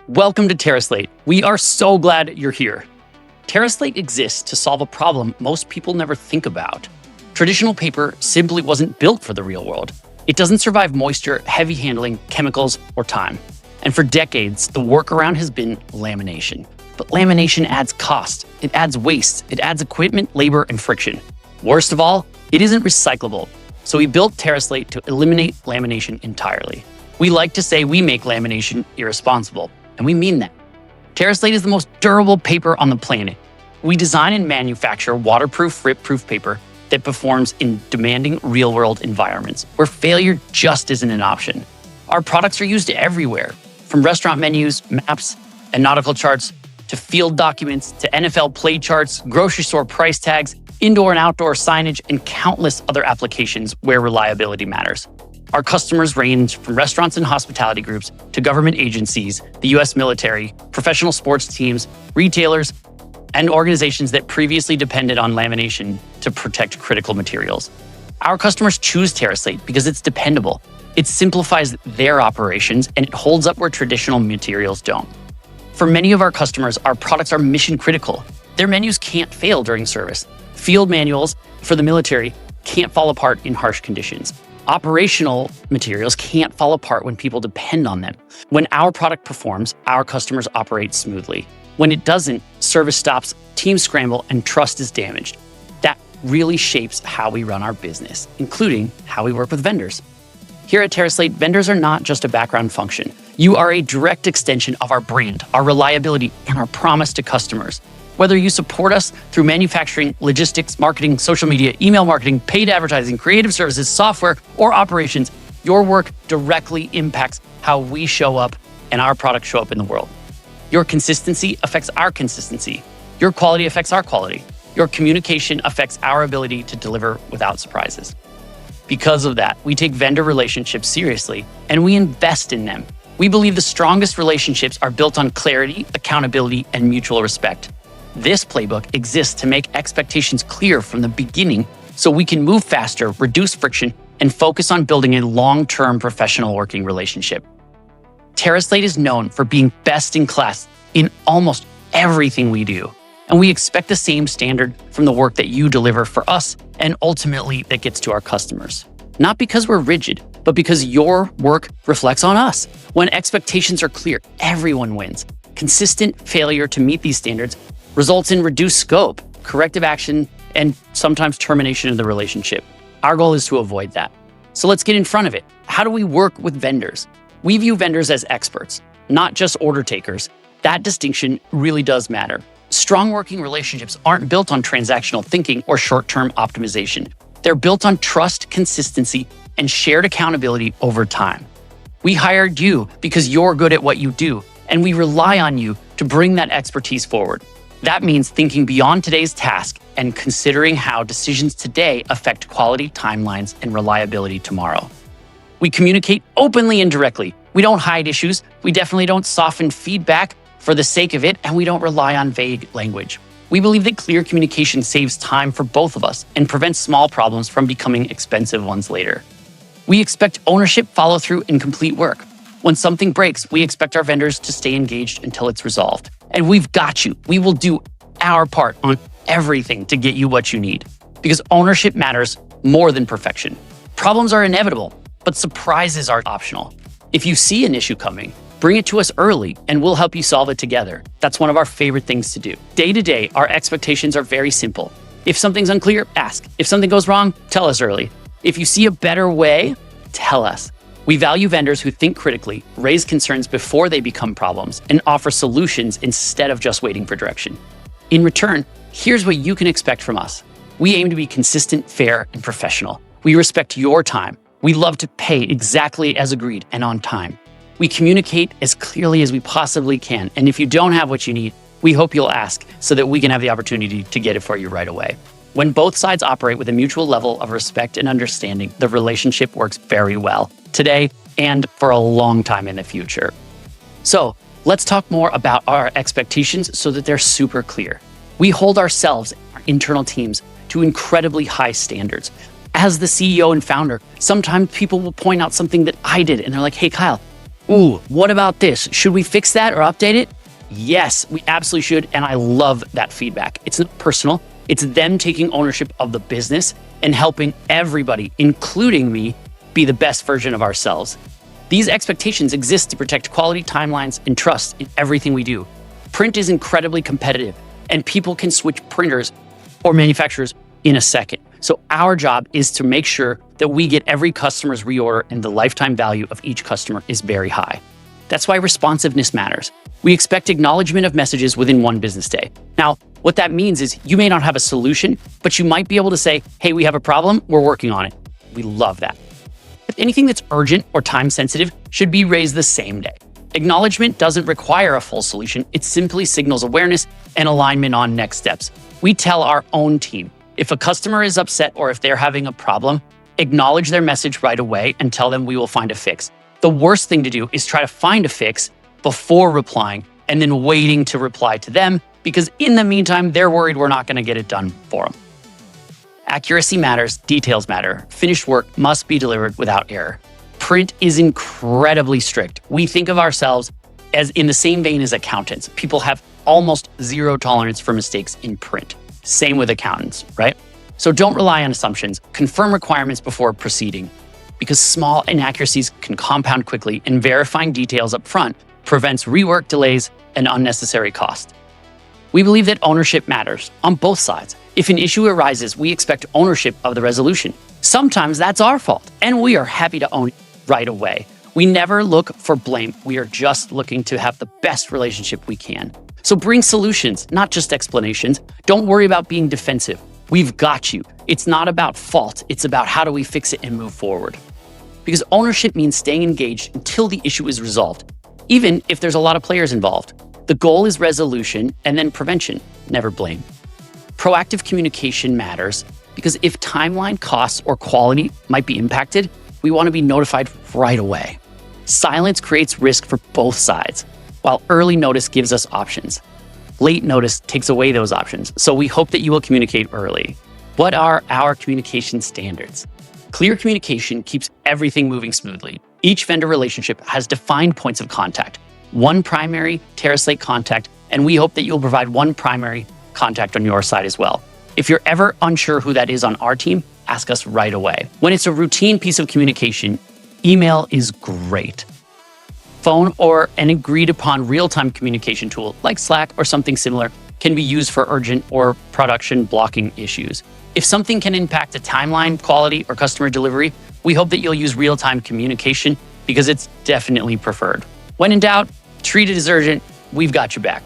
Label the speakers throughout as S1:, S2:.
S1: Welcome to TerraSlate. We are so glad you're here. TerraSlate exists to solve a problem most people never think about. Traditional paper simply wasn't built for the real world. It doesn't survive moisture, heavy handling, chemicals, or time. And for decades, the workaround has been lamination. But lamination adds cost, it adds waste, it adds equipment, labor, and friction. Worst of all, it isn't recyclable. So we built TerraSlate to eliminate lamination entirely. We like to say we make lamination irresponsible, and we mean that. TerraSlate is the most durable paper on the planet. We design and manufacture waterproof, rip-proof paper that performs in demanding real-world environments where failure just isn't an option. Our products are used everywhere, from restaurant menus, maps, and nautical charts, to field documents, to NFL play charts, grocery store price tags, indoor and outdoor signage, and countless other applications where reliability matters. Our customers range from restaurants and hospitality groups to government agencies, the US military, professional sports teams, retailers, and organizations that previously depended on lamination to protect critical materials. Our customers choose TerraSlate because it's dependable. It simplifies their operations and it holds up where traditional materials don't. For many of our customers, our products are mission critical. Their menus can't fail during service. Field manuals for the military can't fall apart in harsh conditions. Operational materials can't fall apart when people depend on them. When our product performs, our customers operate smoothly. When it doesn't, service stops, teams scramble, and trust is damaged. That really shapes how we run our business, including how we work with vendors. Here at TerraSlate, vendors are not just a background function. You are a direct extension of our brand, our reliability, and our promise to customers. Whether you support us through manufacturing, logistics, marketing, social media, email marketing, paid advertising, creative services, software, or operations, your work directly impacts how we show up and our products show up in the world. Your consistency affects our consistency. Your quality affects our quality. Your communication affects our ability to deliver without surprises. Because of that, we take vendor relationships seriously and we invest in them. We believe the strongest relationships are built on clarity, accountability, and mutual respect. This playbook exists to make expectations clear from the beginning so we can move faster, reduce friction, and focus on building a long-term professional working relationship. TerraSlate is known for being best in class in almost everything we do, and we expect the same standard from the work that you deliver for us and ultimately that gets to our customers. Not because we're rigid, but because your work reflects on us. When expectations are clear, everyone wins. Consistent failure to meet these standards results in reduced scope, corrective action, and sometimes termination of the relationship. Our goal is to avoid that. So let's get in front of it. How do we work with vendors? We view vendors as experts, not just order takers. That distinction really does matter. Strong working relationships aren't built on transactional thinking or short-term optimization. They're built on trust, consistency, and shared accountability over time. We hired you because you're good at what you do, and we rely on you to bring that expertise forward. That means thinking beyond today's task and considering how decisions today affect quality, timelines, and reliability tomorrow. We communicate openly and directly. We don't hide issues. We definitely don't soften feedback for the sake of it, and we don't rely on vague language. We believe that clear communication saves time for both of us and prevents small problems from becoming expensive ones later. We expect ownership, follow-through, and complete work. When something breaks, we expect our vendors to stay engaged until it's resolved. And we've got you. We will do our part on everything to get you what you need. Because ownership matters more than perfection. Problems are inevitable, but surprises are optional. If you see an issue coming, bring it to us early and we'll help you solve it together. That's one of our favorite things to do. Day to day, our expectations are very simple. If something's unclear, ask. If something goes wrong, tell us early. If you see a better way, tell us. We value vendors who think critically, raise concerns before they become problems, and offer solutions instead of just waiting for direction. In return, here's what you can expect from us. We aim to be consistent, fair, and professional. We respect your time. We love to pay exactly as agreed and on time. We communicate as clearly as we possibly can, and if you don't have what you need, we hope you'll ask so that we can have the opportunity to get it for you right away. When both sides operate with a mutual level of respect and understanding, the relationship works very well, today and for a long time in the future. So let's talk more about our expectations so that they're super clear. We hold ourselves, our internal teams, to incredibly high standards. As the CEO and founder, sometimes people will point out something that I did and they're like, hey, Kyle, Ooh, what about this? Should we fix that or update it? Yes, we absolutely should. And I love that feedback. It's not personal. It's them taking ownership of the business and helping everybody, including me, be the best version of ourselves. These expectations exist to protect quality, timelines, and trust in everything we do. Print is incredibly competitive, and people can switch printers or manufacturers in a second. So our job is to make sure that we get every customer's reorder and the lifetime value of each customer is very high. That's why responsiveness matters. We expect acknowledgement of messages within one business day. Now, what that means is you may not have a solution, but you might be able to say, hey, we have a problem, we're working on it. We love that. But anything that's urgent or time sensitive should be raised the same day. Acknowledgement doesn't require a full solution. It simply signals awareness and alignment on next steps. We tell our own team, if a customer is upset or if they're having a problem, acknowledge their message right away and tell them we will find a fix. The worst thing to do is try to find a fix before replying and then waiting to reply to them, because in the meantime, they're worried we're not going to get it done for them. Accuracy matters, details matter. Finished work must be delivered without error. Print is incredibly strict. We think of ourselves as in the same vein as accountants. People have almost zero tolerance for mistakes in print. Same with accountants, right? So don't rely on assumptions. Confirm requirements before proceeding, because small inaccuracies can compound quickly, and verifying details up front prevents rework delays and unnecessary cost. We believe that ownership matters on both sides. If an issue arises, we expect ownership of the resolution. Sometimes that's our fault, and we are happy to own it right away. We never look for blame. We are just looking to have the best relationship we can. So bring solutions, not just explanations. Don't worry about being defensive. We've got you. It's not about fault. It's about how do we fix it and move forward. Because ownership means staying engaged until the issue is resolved, even if there's a lot of players involved. The goal is resolution and then prevention, never blame. Proactive communication matters because if timeline, costs, or quality might be impacted, we want to be notified right away. Silence creates risk for both sides, while early notice gives us options. Late notice takes away those options, so we hope that you will communicate early. What are our communication standards? Clear communication keeps everything moving smoothly. Each vendor relationship has defined points of contact, one primary TerraSlate contact, and we hope that you'll provide one primary contact on your side as well. If you're ever unsure who that is on our team, ask us right away. When it's a routine piece of communication, email is great. Phone or an agreed upon real-time communication tool like Slack or something similar can be used for urgent or production blocking issues. If something can impact a timeline, quality, or customer delivery, we hope that you'll use real-time communication because it's definitely preferred. When in doubt, treat it as urgent. We've got your back.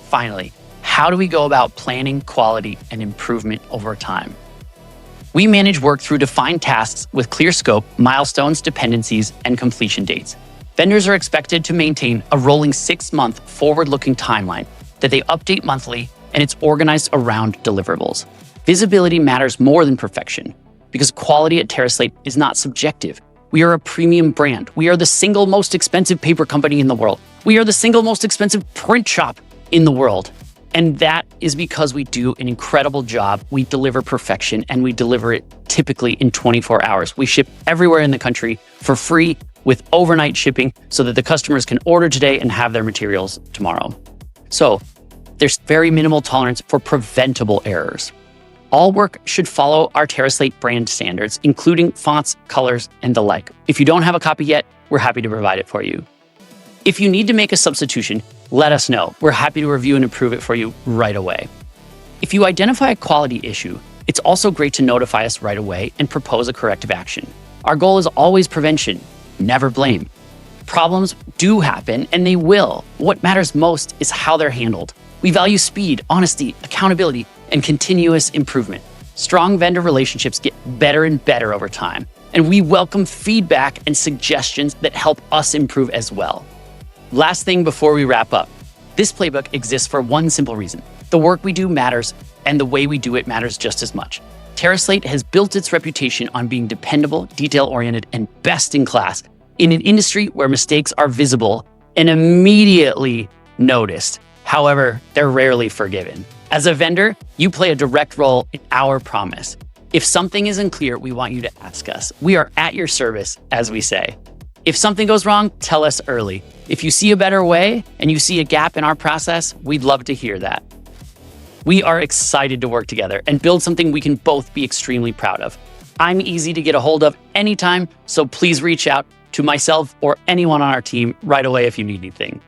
S1: Finally, how do we go about planning quality and improvement over time? We manage work through defined tasks with clear scope, milestones, dependencies, and completion dates. Vendors are expected to maintain a rolling 6-month forward-looking timeline that they update monthly, and it's organized around deliverables. Visibility matters more than perfection because quality at TerraSlate is not subjective. We are a premium brand. We are the single most expensive paper company in the world. We are the single most expensive print shop in the world. And that is because we do an incredible job. We deliver perfection, and we deliver it typically in 24 hours. We ship everywhere in the country for free with overnight shipping so that the customers can order today and have their materials tomorrow. So there's very minimal tolerance for preventable errors. All work should follow our TerraSlate brand standards, including fonts, colors, and the like. If you don't have a copy yet, we're happy to provide it for you. If you need to make a substitution, let us know. We're happy to review and approve it for you right away. If you identify a quality issue, it's also great to notify us right away and propose a corrective action. Our goal is always prevention, never blame. Problems do happen, and they will. What matters most is how they're handled. We value speed, honesty, accountability, and continuous improvement. Strong vendor relationships get better and better over time, and we welcome feedback and suggestions that help us improve as well. Last thing before we wrap up, this playbook exists for one simple reason. The work we do matters, and the way we do it matters just as much. TerraSlate has built its reputation on being dependable, detail-oriented, and best in class in an industry where mistakes are visible and immediately noticed. However, they're rarely forgiven. As a vendor, you play a direct role in our promise. If something isn't clear, we want you to ask us. We are at your service, as we say. If something goes wrong, tell us early. If you see a better way and you see a gap in our process, we'd love to hear that. We are excited to work together and build something we can both be extremely proud of. I'm easy to get a hold of anytime, so please reach out to myself or anyone on our team right away if you need anything.